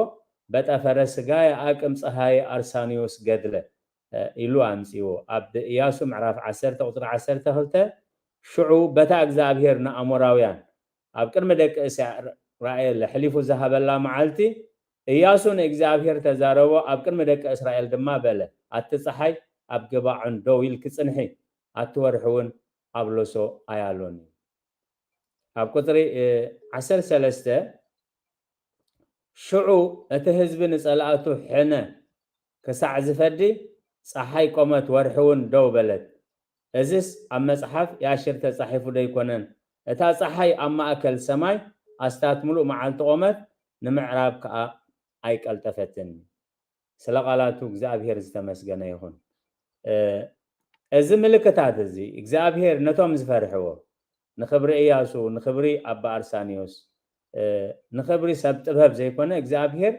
በጠፈረ ስጋይ ኣቅም ፀሃይ ኣርሳኒዮስ ገድለ ኢሉ ኣምፂዎ ኣብ ኢያሱ ምዕራፍ 10 ቁጥሪ 12 ሽዑ በታ እግዚአብሔር ንኣሞራውያን ኣብ ቅድሚ ደቂ እስራኤል ሕሊፉ ዝሃበላ መዓልቲ ኢያሱ ንእግዚአብሔር ተዛረቦ ኣብ ቅድሚ ደቂ እስራኤል ድማ በለ ኣትፀሓይ ኣብ ግባዕን ደው ኢል ክጽንሒ ኣትወርሕውን ኣብ ሎሶ ኣያሎን ኣብ ቁጥሪ 13 ሽዑ እቲ ህዝቢ ንጸላእቱ ሕነ ክሳዕ ዝፈዲ ፀሓይ ቆመት ወርሕውን ደው በለት እዚስ ኣብ መጽሓፍ ያሽር ተጻሒፉ ደይኮነን እታ ፀሓይ ኣብ ማእከል ሰማይ ኣስታት ሙሉእ መዓልቲ ቆመት ንምዕራብ ከዓ ኣይቀልጠፈትን ስለ ቃላቱ እግዚአብሔር ዝተመስገነ ይሁን እዚ ምልክታት እዚ እግዚአብሔር ነቶም ዝፈርሕዎ ንኽብሪ ኢያሱ ንኽብሪ ኣባ ኣርሳኒዮስ ንኽብሪ ሰብ ጥበብ ዘይኮነ እግዚአብሔር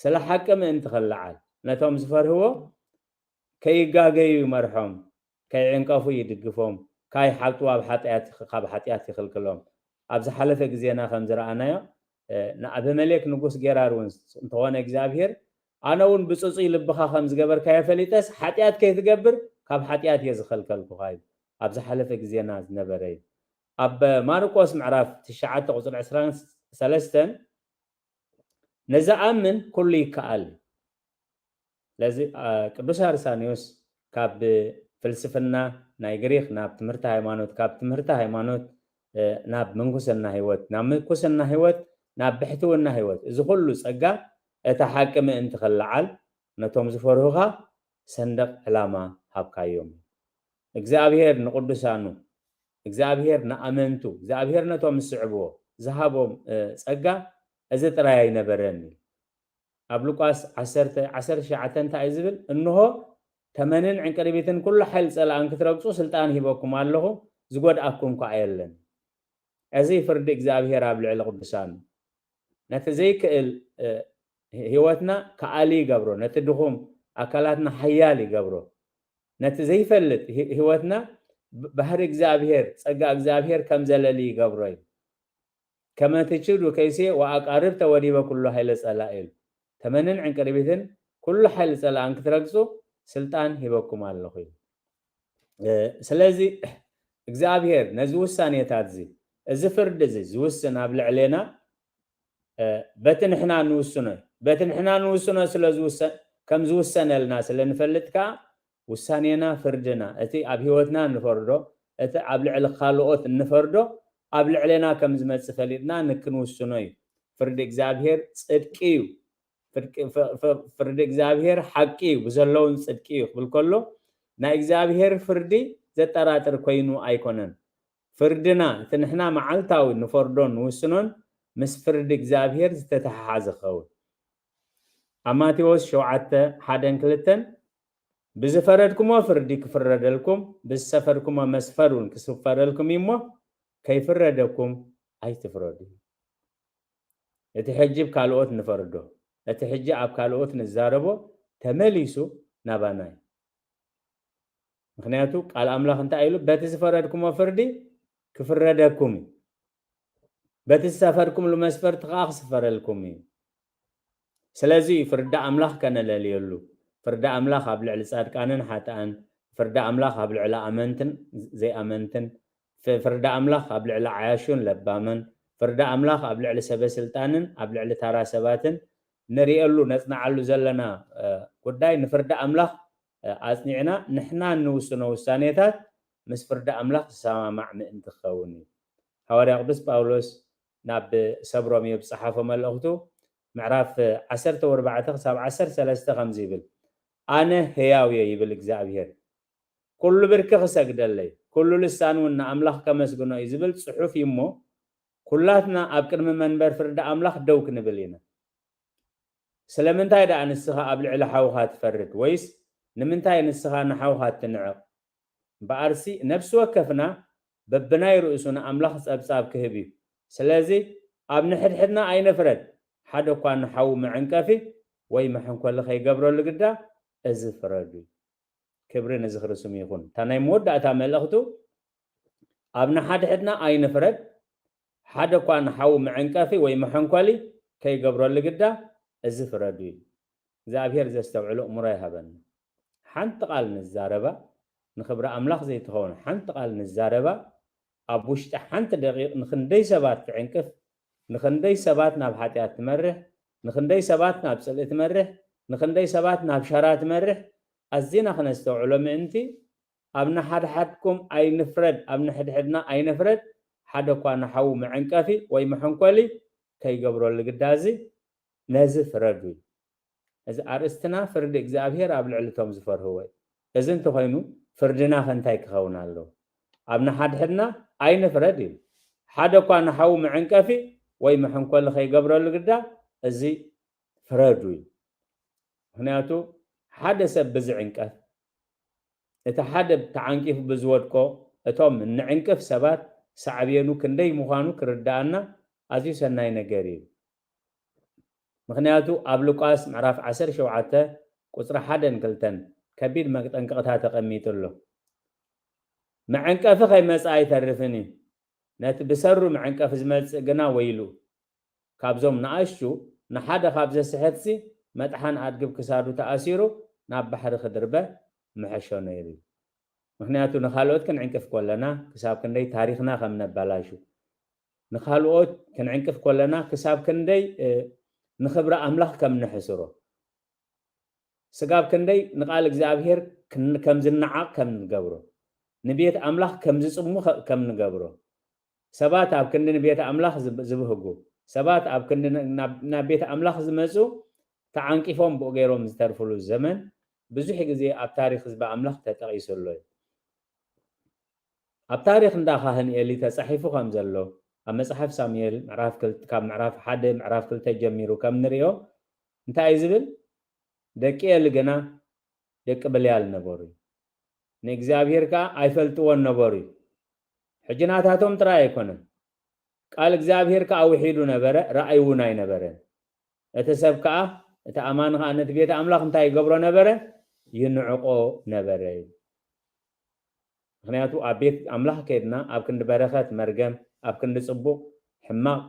ስለ ሓቂ ምእንቲ ክልዓል ነቶም ዝፈርሕዎ ከይጋገዩ ይመርሖም ከይዕንቀፉ ይድግፎም ካይ ሓልጡ ኣብ ሓጢአት ይኽልክሎም ኣብ ዝሓለፈ ግዜና ከም ዝረኣናዮ ንኣብመሌክ ንጉስ ጌራር እውን እንተኾነ እግዚአብሔር ኣነ እውን ብፅፁይ ልብኻ ከም ዝገበርካ የፈሊጠስ ሓጢአት ከይትገብር كاب حتيات يزخلكل كوهاي أبز حلف جزينا زنبري أب ماركوس معرف تشعات قصر عسران سلستن نزا أمن كل يكال لازم قدوس أرسانيوس كاب فلسفنا نايغريخ ناب تمرت هايمانوت كاب تمرت هايمانوت ناب منكوسنا هيوت ناب منكوسنا هيوت ناب بحتونا هيوت إذا كله سجى أتحكم أنت خلعل نتوم زفروها صندق علامة هبكايوم እግዚአብሔር ንቅዱሳኑ እግዚአብሔር ንኣመንቱ እግዚአብሔር ነቶም ዝስዕብዎ ዝሃቦም ጸጋ እዚ ጥራይ ኣይነበረን ኣብ ሉቃስ 10:19 እንታይ ዝብል እንሆ ተመንን ዕንቅርቢትን ኩሉ ሓይል ጸላእን ክትረግጹ ስልጣን ሂበኩም ኣለኹ ዝጎድኣኩም እኳ የለን እዚ ፍርዲ እግዚአብሔር ኣብ ልዕሊ ቅዱሳኑ ነቲ ዘይክእል ህይወትና ከኣሊ ይገብሮ ነቲ ድኹም ኣካላትና ሓያል ይገብሮ نت زي فلت هوتنا بحر እግዚአብሔር ጸጋ እግዚአብሔር ከም ዘለሊ ይገብሮይ كما تشد وكيسي وأقارب تودي بكل حيل سلائل تمنن عن قريبتن كل حيل سلا أنك ترقصو سلطان هبكم الله خير سلازي እግዚአብሔር نزو السانيتات زي الزفرد زي زوسنا بالعلينا بتنحنا نوسنا سلازوسن كم زوسنا لنا سلنفلتك وسانينا فردنا اتي اب هيوتنا نفردو اتي اب لعل خالوت نفردو اب لعلنا كم زمص فليدنا نكنوسنوي فرد እግዚአብሔር ጽድቂው فرد እግዚአብሔር حقيው بزلون ጽድቂው بالكل نا እግዚአብሔር ፍርዲ ዘጠራጥር ኮይኑ አይኮነን ፍርድና ትንሕና መዓልታዊ ንፈርዶን ወስኖን ምስ ፍርድ እግዚአብሔር ዝተተሓሓዘ ኸው አማቴዎስ 7:1-2 بزفردكم وفردي كفردلكم بزسفركم ومسفرون كسفردلكم يمو كيفردكم أي تفردي اتحجب كالوت نفردو اتحجب اب كالوت نزاربو تمليسو نباناي مخنياتو قال املاح انت ايلو بتسفردكم وفردي كفردكم بتسفركم لمسفر تخاخ سفرلكم سلازي فرد املاح كان لليلو فرد أملاخ قبل على صادقانن حتى أن فرد أملاخ قبل على أمنتن زي أمنتن فرد أملاخ قبل على عاشون لبامن فرد أملاخ قبل على سبع سلطانن قبل على ترى سباتن نريالو نصنع له زلنا قداي نفرد أملاخ أصنعنا نحنا نوصنا وسانيتات مس فرد أملاخ سما مع انت خوني حواري قدس باولوس ناب صبرهم يبصحافه ملأخته معرف 10:4-7:3 بل أنا هياوي يبل እግዚአብሔር كل بركة سجدلي كل لسان ونا أملاخ كمسجنا يزبل صحف يمو كلاتنا أبكر من منبر فرد أملاخ دوك نبلينا سلامنتاي دا نسخة قبل على حوهات فرد ويس نمنتاي نسخة نحوهات تنعق بأرسي نفس وكفنا ببناي رؤسنا أملاخ أبصاب كهبي سلازي أبن حدنا أين فرد حدا كان حو معنكافي وي محن كل خي قبره لقدا از فردي كبرنا زخر سمي يكون تاني مود اتعمل اختو ابن حدنا اين فرد حدا كان حو معنكافي وي محن كلي كي قبره لقدا از فردي እግዚአብሔር ዘስተውዕሉ እሙራ ይሃበን ሓንቲ ቃል ንዛረባ ንኽብረ ኣምላኽ ዘይትኸውን ሓንቲ ቃል ንዛረባ ኣብ ውሽጢ ሓንቲ ደቂቕ ንክንደይ ሰባት ትዕንቅፍ ንክንደይ ሰባት ናብ ሓጢኣት ትመርሕ ንክንደይ ሰባት ናብ ጽልእ ትመርሕ ንክንደይ ሰባት ናብ ሸራ ትመርሕ ኣዝና ክነስተውዕሎ ምእንቲ ኣብና ሓድሓድኩም ኣይንፍረድ ኣብና ሕድሕድና ኣይንፍረድ ሓደ እኳ ንሓው መዕንቀፊ ወይ መሐንኮሊ ከይገብረሉ ግዳዚ ነዚ ፍረዱ እዚ ኣርእስትና ፍርዲ እግዚአብሔር ኣብ ልዕልቶም ዝፈርህዎ እዚ እንተኮይኑ ፍርድና ከንታይ ክኸውን ኣሎ ኣብና ሓድሕድና ኣይንፍረድ እዩ ሓደ እኳ ንሓው መዕንቀፊ ወይ መሐንኮሊ ከይገብረሉ ግዳ እዚ ፍረዱ እዩ ምክንያቱ ሓደ ሰብ ብዝዕንቀፍ እቲ ሓደ ተዓንቂፉ ብዝወድቆ እቶም ንዕንቅፍ ሰባት ሳዕብየኑ ክንደይ ምዃኑ ክርዳእና ኣዝዩ ሰናይ ነገር እዩ ምክንያቱ ኣብ ሉቃስ ምዕራፍ 17 ቁፅሪ 1-2 ከቢድ መጠንቀቕታ ተቐሚጡሎ መዕንቀፊ ከይመፅእ ኣይተርፍን እዩ ነቲ ብሰሩ መዕንቀፊ ዝመፅእ ግና ወይሉ ካብዞም ንኣሽቱ ንሓደ ካብ ዘስሕትሲ መጥሓን ኣድግብ ክሳዱ ተኣሲሩ ናብ ባሕሪ ክድርበ ምሐሾ ነይሩ ምክንያቱ ንኻልኦት ክንዕንቅፍ ከለና ክሳብ ክንደይ ታሪክና ከም ነባላሹ ንኻልኦት ክንዕንቅፍ ከለና ክሳብ ክንደይ ንኽብሪ ኣምላኽ ከም ንሕስሮ ስጋብ ክንደይ ንቃል እግዚኣብሔር ከም ዝነዓቕ ከም ንገብሮ ንቤት ኣምላኽ ከም ዝጽሙ ከም ንገብሮ ሰባት ኣብ ክንዲ ንቤት ኣምላኽ ዝብህጉ ሰባት ኣብ ክንዲ ናብ ቤት ኣምላኽ ዝመጹ ተዓንቂፎም ብኡ ገይሮም ዝተርፍሉ ዘመን ብዙሕ ግዜ ኣብ ታሪክ ህዝቢ ኣምላኽ ተጠቒሱሉ እዩ ኣብ ታሪክ እንዳ ካህን ኤሊ ተጻሒፉ ከም ዘሎ ኣብ መጽሓፍ ሳሙኤል ካብ ምዕራፍ 1 ምዕራፍ 2 ጀሚሩ ከም ንሪኦ እንታይ እዩ ዝብል ደቂ ኤሊ ገና ደቂ ብልያል ነበሩ ንእግዚኣብሔር ከዓ ኣይፈልጥዎን ነበሩ ሕጂ ናታቶም ጥራይ ኣይኮነን ቃል እግዚኣብሔር ከዓ ውሒዱ ነበረ ረኣይ እውን ኣይነበረን እቲ ሰብ ከዓ እቲ ኣማኒ ከዓ ነቲ ቤተ ኣምላኽ እንታይ ይገብሮ ነበረ ይንዕቆ ነበረ ምክንያቱ ኣብ ቤት ኣምላኽ ከይድና ኣብ ክንዲ በረኸት መርገም ኣብ ክንዲ ጽቡቕ ሕማቕ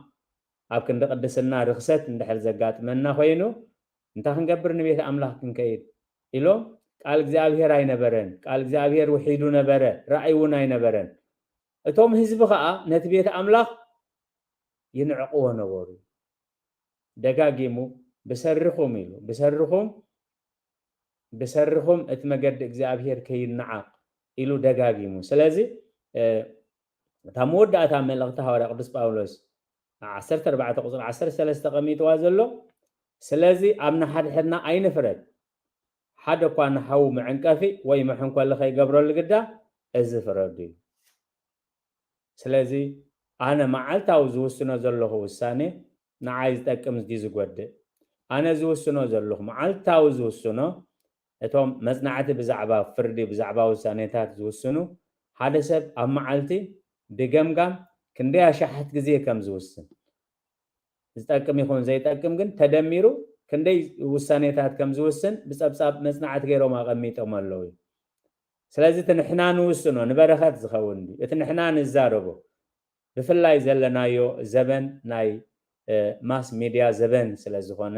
ኣብ ክንዲ ቅድስና ርክሰት እንድሕር ዘጋጥመና ኮይኑ እንታይ ክንገብር ንቤተ ኣምላኽ ክንከይድ ኢሎም ቃል እግዚኣብሔር ኣይነበረን ቃል እግዚኣብሔር ውሒዱ ነበረ ረኣይ እውን ኣይነበረን እቶም ህዝቢ ከዓ ነቲ ቤተ ኣምላኽ ይንዕቅዎ ነበሩ ደጋጊሙ ብሰሪኹም ኢሉ ብሰሪኹም እቲ መገዲ እግዚኣብሔር ከይነዓቕ ኢሉ ደጋጊሙ ስለዚ እታ መወዳእታ መልእኽቲ ሃዋርያ ቅዱስ ጳውሎስ 14 ቁፅሪ 13 ተቐሚጥዋ ዘሎ ስለዚ ኣብ ንሓድሕድና ኣይንፍረድ ሓደ እኳ ንሓዉ መዕንቀፊ ወይ መሕንኮሊ ከይገብረሉ ግዳ እዚ ፍረዱ እዩ ስለዚ ኣነ መዓልታዊ ዝውስኖ ዘለኹ ውሳኔ ንዓይ ዝጠቅም ድዩ ዝጎድእ ኣነ ዝውስኖ ዘለኹ መዓልታዊ ዝውስኖ እቶም መጽናዕቲ ብዛዕባ ፍርዲ ብዛዕባ ውሳኔታት ዝውስኑ ሓደ ሰብ ኣብ መዓልቲ ብገምጋም ክንደይ ኣሽሓት ግዜ ከም ዝውስን ዝጠቅም ይኹን ዘይጠቅም ግን ተደሚሩ ክንደይ ውሳኔታት ከም ዝውስን ብፀብጻብ መጽናዕቲ ገይሮም ኣቐሚጦም ኣለዉ ስለዚ እቲ ንሕና ንውስኖ ንበረኸት ዝኸውን ድዩ እቲ ንሕና ንዛረቦ ብፍላይ ዘለናዮ ዘበን ናይ ማስ ሚድያ ዘበን ስለ ዝኾነ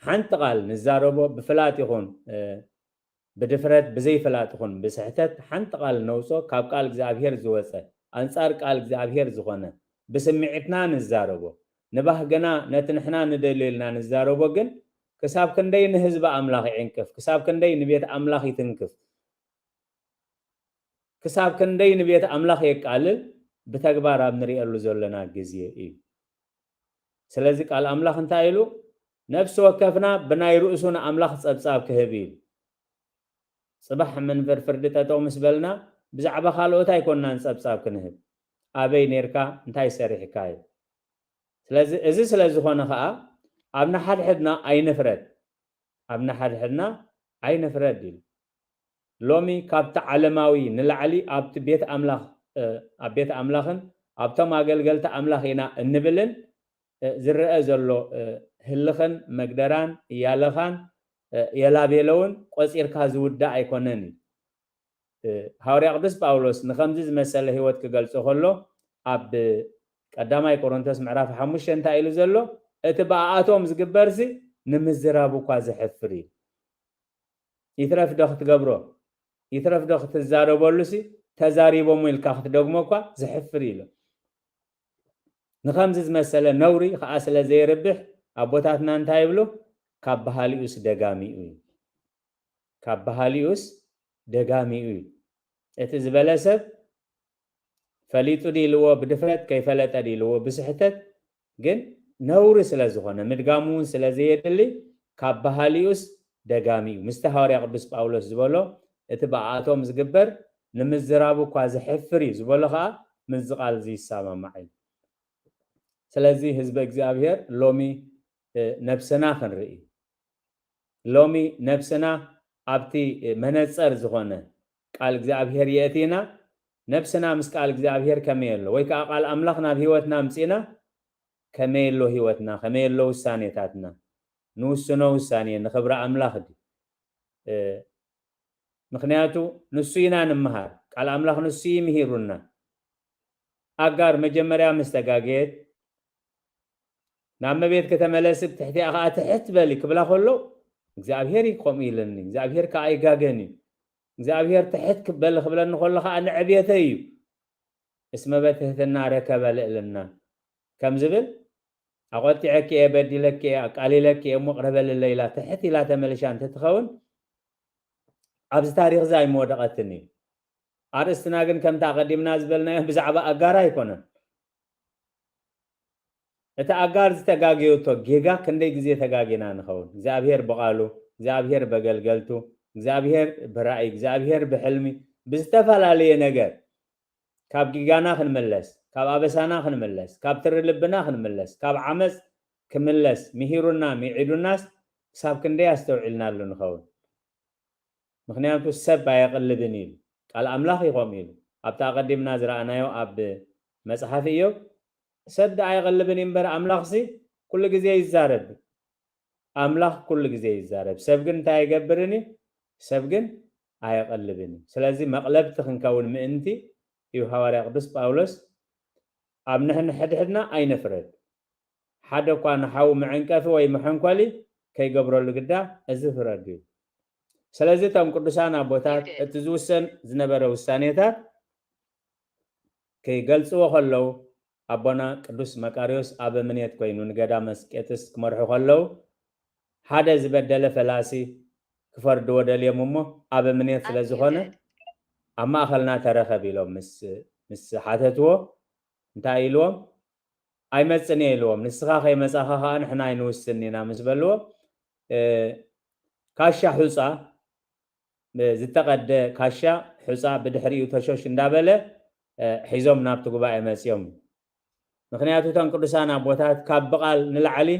ሓንቲ ቃል ንዛረቦ ብፍላጥ ይኹን ብድፍረት ብዘይፍላጥ ይኹን ብስሕተት ሓንቲ ቃል ነውፆ ካብ ቃል እግዚኣብሔር ዝወፀ ኣንጻር ቃል እግዚኣብሔር ዝኾነ ብስምዒትና ንዛረቦ ንባህገና ነቲ ንሕና ንደልዮ ኢልና ንዛረቦ ግን ክሳብ ክንደይ ንህዝቢ ኣምላኽ ይዕንቅፍ ክሳብ ክንደይ ንቤት ኣምላኽ ይትንክፍ ክሳብ ክንደይ ንቤት ኣምላኽ የቃልል ብተግባር ኣብ ንሪእየሉ ዘለና ግዜ እዩ ስለዚ ቃል ኣምላኽ እንታይ ኢሉ ነፍሲ ወከፍና ብናይ ርእሱ ንኣምላኽ ፀብጻብ ክህብ ኢሉ ጽባሕ መንበር ፍርዲ ጠጠው ምስ በልና ብዛዕባ ካልኦት ኣይኮንናን ፀብጻብ ክንህብ ኣበይ ነርካ እንታይ ሰሪሕካ እዩ ስለዚ እዚ ስለ ዝኾነ ከዓ ኣብ ንሓድሕድና ኣይንፍረድ ኢሉ ሎሚ ካብቲ ዓለማዊ ንላዕሊ ኣብቲ ቤት ኣምላኽ ኣብ ቤት ኣምላኽን ኣብቶም ኣገልገልቲ ኣምላኽ ኢና እንብልን ዝረአ ዘሎ ህልኽን መግደራን እያለኻን የላቤለውን ቆፂርካ ዝውዳእ ኣይኮነን እዩ ሃዋርያ ቅዱስ ጳውሎስ ንከምዚ ዝመሰለ ህይወት ክገልጾ ከሎ ኣብ ቀዳማይ ቆሮንቶስ ምዕራፍ 5 እንታይ ኢሉ ዘሎ እቲ ብኣቶም ዝግበርሲ ንምዝራብ እኳ ዘሕፍር እዩ ይትረፍ ዶ ክትገብሮ ይትረፍ ዶ ክትዛረበሉሲ ተዛሪቦም ኢልካ ክትደግሞ እኳ ዘሕፍር ኢሉ ንከምዚ ዝመሰለ ነውሪ ከዓ ስለ ዘይርብሕ ኣቦታትና እንታይ ይብሉ ካብ ባህሊኡስ ደጋሚኡ እዩ ካብ ባህሊኡስ ደጋሚኡ እዩ እቲ ዝበለ ሰብ ፈሊጡ ድልዎ ብድፍረት ከይፈለጠ ድልዎ ብስሕተት ግን ነውሪ ስለ ዝኾነ ምድጋሙ እውን ስለ ዘየድሊ ካብ ባህሊኡስ ደጋሚኡ ምስቲ ሃዋርያ ቅዱስ ጳውሎስ ዝበሎ እቲ ብኣቶም ዝግበር ንምዝራቡ እኳ ዘሕፍር እዩ ዝበሎ ከዓ ምዝ ቃል እዚ ይሰማማዕ እዩ ስለዚ ህዝቢ እግዚኣብሔር ሎሚ ነብስና ክንርኢ ሎሚ ነብስና ኣብቲ መነፀር ዝኾነ ቃል እግዚኣብሔር የእቲና ነብስና ምስ ቃል እግዚኣብሔር ከመይ ኣሎ ወይ ከዓ ቃል ኣምላኽ ናብ ሂወትና ምፂና ከመይ ኣሎ ሂወትና ከመይ ኣሎ ውሳኔታትና ንውስኖ ውሳኔ ንኽብሪ ኣምላኽ ዲ ምክንያቱ ንሱ ኢና ንምሃር ቃል ኣምላኽ ንሱ ይምሂሩና ኣጋር መጀመርያ ምስ ተጋገየት ናብ መቤት ከተመለስ ትሕቲኣ ከዓ ትሕት በሊ ክብላ ከሎ እግዚኣብሔር ይቆም ኢልኒ እግዚኣብሔር ከዓ ይጋገን እዩ እግዚአብሔር ትሕት ክበል ክብለኒ ከሎ ከዓ ንዕብየተ እዩ እስመ በትህትና ረከበ ልዕልና ከም ዝብል ኣቆጢዐኪ እየ በዲለኪ እየ ኣቃሊለኪ እየ እሞ ቅረበልለ ኢላ ትሕት ኢላ ተመልሻ እንተትኸውን ኣብዚ ታሪክ እዚ ኣይመወደቐትን እዩ ኣርእስትና ግን ከምታ ቀዲምና ዝበልናዮ ብዛዕባ ኣጋር ኣይኮነን እቲ ኣጋር ዝተጋገየቶ ጌጋ ክንደይ ግዜ ተጋጊና ንኸውን እግዚኣብሔር ብቓሉ እግዚኣብሔር በገልገልቱ እግዚኣብሔር ብራእይ እግዚኣብሔር ብሕልሚ ብዝተፈላለየ ነገር ካብ ጊጋና ክንምለስ ካብ ኣበሳና ክንምለስ ካብ ትሪ ልብና ክንምለስ ካብ ዓመፅ ክምለስ ምሂሩና ሚዒዱናስ ክሳብ ክንደይ ኣስተውዒልናሉ ንኸውን ምክንያቱ ሰብ ኣይቕልብን ኢሉ ቃል ኣምላኽ ይቆም ኢሉ ኣብታ ቀዲምና ዝረኣናዮ ኣብ መፅሓፍ ኢዮብ ሰብ ኣይቕልብን እምበር ኣምላኽሲ ኩሉ ግዜ ይዛረብ ኣምላኽ ኩሉ ግዜ ይዛረብ ሰብ ግን እንታይ ኣይገብርን ሰብ ግን ኣይቕልብን ስለዚ መቕለብቲ ክንከውን ምእንቲ እዩ ሃዋርያ ቅዱስ ጳውሎስ ኣብ ንሕንሕድሕድና ኣይነፍረድ ሓደ እኳ ንሓዊ መዕንቀፊ ወይ መሐንኮሊ ከይገብረሉ ግዳ እዚ ፍረድ እዩ ስለዚ እቶም ቅዱሳን ኣቦታት እቲ ዝውሰን ዝነበረ ውሳኔታት ከይገልፅዎ ከለው ኣቦና ቅዱስ መቃርዮስ ኣብ እምነት ኮይኑ ንገዳመ አስቄጥስ ክመርሑ ከለው ሓደ ዝበደለ ፈላሲ ክፈርድዎ ደልዮም እሞ ኣብ እምነት ስለ ዝኾነ ኣብ ማእኸልና ተረኸብ ኢሎም ምስ ሓተትዎ እንታይ ኢልዎም ኣይመፅን እየ ኢልዎም ንስኻ ከይመፃኻ ከዓ ንሕና ኣይንውስን ኢና ምስ በልዎ ካሻ ሑፃ ዝተቐደ ካሻ ሑፃ ብድሕሪኡ ተሾሽ እንዳበለ ሒዞም ናብቲ ጉባኤ መፅዮም ምክንያቱ እቶም ቅዱሳን ኣቦታት ካብ ብቓል ንላዕሊ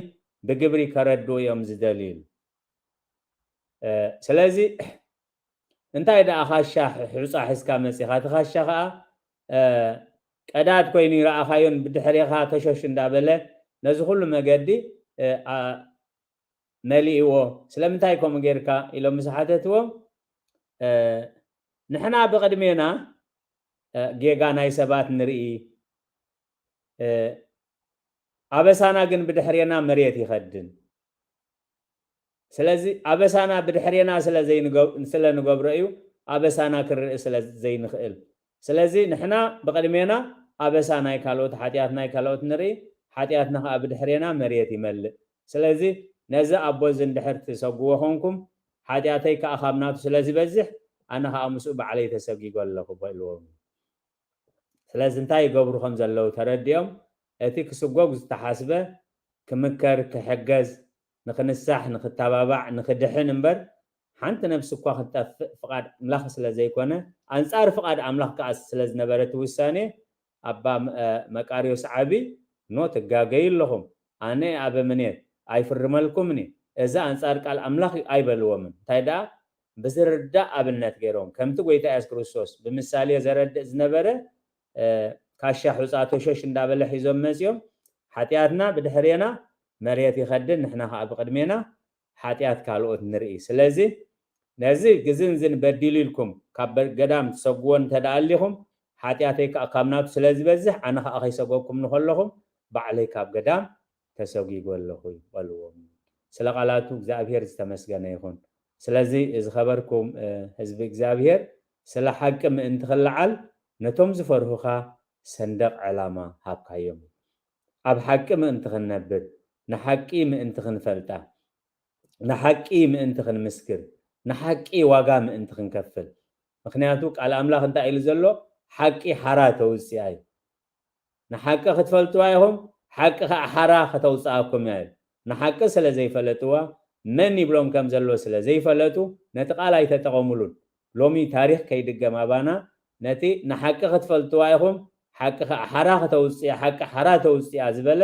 ብግብሪ ከረድኡ እዮም ዝደልዩ ስለዚ እንታይ ደኣ ካሻ ሑፃ ሒዝካ መፂኻ እቲ ካሻ ከዓ ቀዳድ ኮይኑ ይረኣኻዮን ብድሕሪኻ ተሾሽ እንዳበለ ነዚ ኩሉ መገዲ መሊእዎ ስለምንታይ ከምኡ ጌርካ ኢሎም ምስ ሓተትዎም ንሕና ብቅድሜና ጌጋ ናይ ሰባት ንርኢ ኣበሳና ግን ብድሕሪና መሬት ይኸድን ስለዚ ኣበሳና ብድሕሪና ስለንገብሮ እዩ ኣበሳና ክርእ ስለዘይንኽእል ስለዚ ንሕና ብቅድሜና ኣበሳ ናይ ካልኦት ሓጢኣት ናይ ካልኦት ንርኢ ሓጢኣትና ከዓ ብድሕሪና መሬት ይመልእ ስለዚ ነዚ ኣቦ እዚ እንድሕር ትሰግዎ ኮንኩም ሓጢኣተይ ከዓ ካብ ናቱ ስለዝበዝሕ ኣነ ከዓ ምስኡ ባዕለይ ተሰጊጎ ኣለኹ በልዎም ስለዚ እንታይ ይገብሩ ከም ዘለው ተረዲኦም እቲ ክስጎግ ዝተሓስበ ክምከር ክሕገዝ ንክንሳሕ ንክተባባዕ ንክድሕን እምበር ሓንቲ ነብሲ እኳ ክትጠፍእ ፍቃድ ኣምላኽ ስለዘይኮነ ኣንፃር ፍቃድ ኣምላኽ ከዓ ስለዝነበረት ውሳኔ ኣባ መቃርዮስ ዓቢ ኖ ትጋገዩ ኣለኹም ኣነ ኣብ እምነት ኣይፍርመልኩምኒ እዚ ኣንፃር ቃል ኣምላኽ ኣይበልዎምን እንታይ ደኣ ብዝርዳእ ኣብነት ገይሮም ከምቲ ጎይታ ኢየሱስ ክርስቶስ ብምሳሌ ዘረድእ ዝነበረ ካሻ ሑፃ ተሾሽ እንዳበለ ሒዞም መፅዮም ሓጢኣትና ብድሕሪና መሬት ይኸድን ንሕና ከዓ ብቅድሜና ሓጢኣት ካልኦት ንርኢ ስለዚ ነዚ ግዝንዝን በዲሉ ኢልኩም ካብ ገዳም ትሰግዎ እንተደኣሊኹም ሓጢኣተይ ከዓ ካብ ናቱ ስለዝበዝሕ ኣነ ከዓ ከይሰገኩም ንከለኹም ባዕለይ ካብ ገዳም ተሰጊጎ ኣለኹ ይበልዎም ስለ ቃላቱ እግዚኣብሔር ዝተመስገነ ይኹን ስለዚ እዚ ኸበርኩም ህዝቢ እግዚኣብሔር ስለ ሓቂ ምእንቲ ክለዓል ነቶም ዝፈርሁኻ ሰንደቕ ዕላማ ሃብካዮም ኣብ ሓቂ ምእንቲ ክንነብር ንሓቂ ምእንቲ ክንፈልጣ ንሓቂ ምእንቲ ክንምስክር ንሓቂ ዋጋ ምእንቲ ክንከፍል ምክንያቱ ቃል ኣምላኽ እንታይ ኢሉ ዘሎ ሓቂ ሓራ ተውፅኣ እዩ ንሓቂ ክትፈልጥዋ ኢኹም ሓቂ ከዓ ሓራ ከተውፅኣኩም እያ ንሓቂ ስለ ዘይፈለጥዋ መን ይብሎም ከም ዘሎ ስለ ዘይፈለጡ ነቲ ቃል ኣይተጠቐሙሉን ሎሚ ታሪክ ከይድገም ኣባና ነቲ ንሓቂ ክትፈልጥዋ ኢኹም ሓቂ ከዓ ሓራ ከተውፅኣ ሓቂ ሓራ ተውፅኣ ዝበለ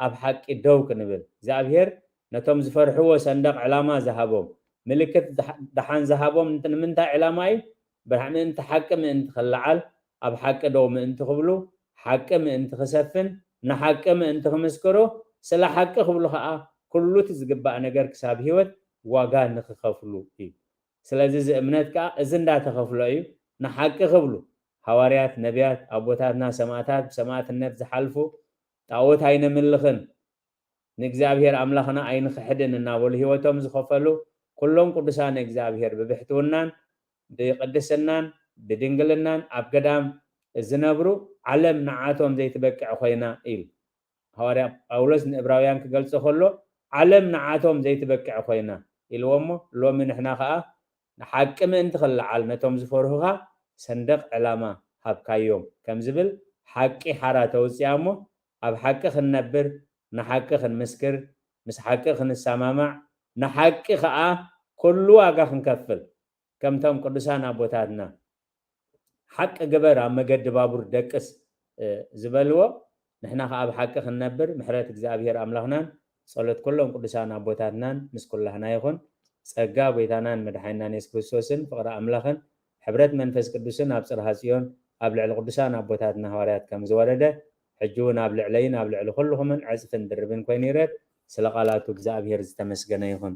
ኣብ ሓቂ ደው ክንብል እግዚኣብሔር ነቶም ዝፈርሕዎ ሰንደቕ ዕላማ ዝሃቦም ምልክት ድሓን ዝሃቦም ንምንታይ ዕላማ እዩ ምእንቲ ሓቂ ምእንቲ ክለዓል ኣብ ሓቂ ደው ምእንቲ ክብሉ ሓቂ ምእንቲ ክሰፍን ንሓቂ ምእንቲ ክምስክሩ ስለ ሓቂ ክብሉ ከዓ ኩሉ እቲ ዝግባእ ነገር ክሳብ ሂወት ዋጋ ንክኸፍሉ እዩ ስለዚ እዚ እምነት ከዓ እዚ እንዳተኸፍሎ እዩ ንሓቂ ክብሉ ሃዋርያት ነቢያት ኣቦታትና ሰማዕታት ብሰማዕትነት ዝሓልፉ ጣዖት ኣይነምልኽን ንእግዚኣብሔር ኣምላኽና ኣይንክሕድን እናበሉ ሂወቶም ዝኸፈሉ ኩሎም ቅዱሳን እግዚኣብሔር ብብሕትውናን بقدسنان بدنجلنان أبقدام الزنابرو علم نعاتهم زي تبكع خوينا إل هواري أولس نبراويان كقلص خلو علم نعاتهم زي تبكع خوينا إلوامو لو من إحنا خاء نحكم انت خل علمتهم زفورها صندق علامة هبكايوم كم زبل حقي حارة توسيامو أب حقي خنبر نحقي خنمسكر مس حقي خنسامامع نحقي خاء كله أجا خنكفل كم تام قدسان أبوتاتنا حق جبر عم جد بابور دكس زبلوا نحنا خاب حق خنبر محرات እግዚአብሔር አምላክናን ጸሎት كلهم قدسان أبوتاتنا مس كلنا يكون ጸጋ ቤታናን መድኃኒናን ኢየሱስ ክርስቶስን ፍቅረ አምላክን ሕብረት መንፈስ ቅዱስን ኣብ ጽርሐ ጽዮን ኣብ ልዕሊ ቅዱሳን ኣቦታትና ሐዋርያት ከም ዝወረደ ሕጂውን ኣብ ልዕለይን ኣብ ልዕሊ ኩልኹምን ዕፅፍን ድርብን ኮይኑ ይረድ ስለ ቃላቱ እግዚአብሔር ዝተመስገነ ይሁን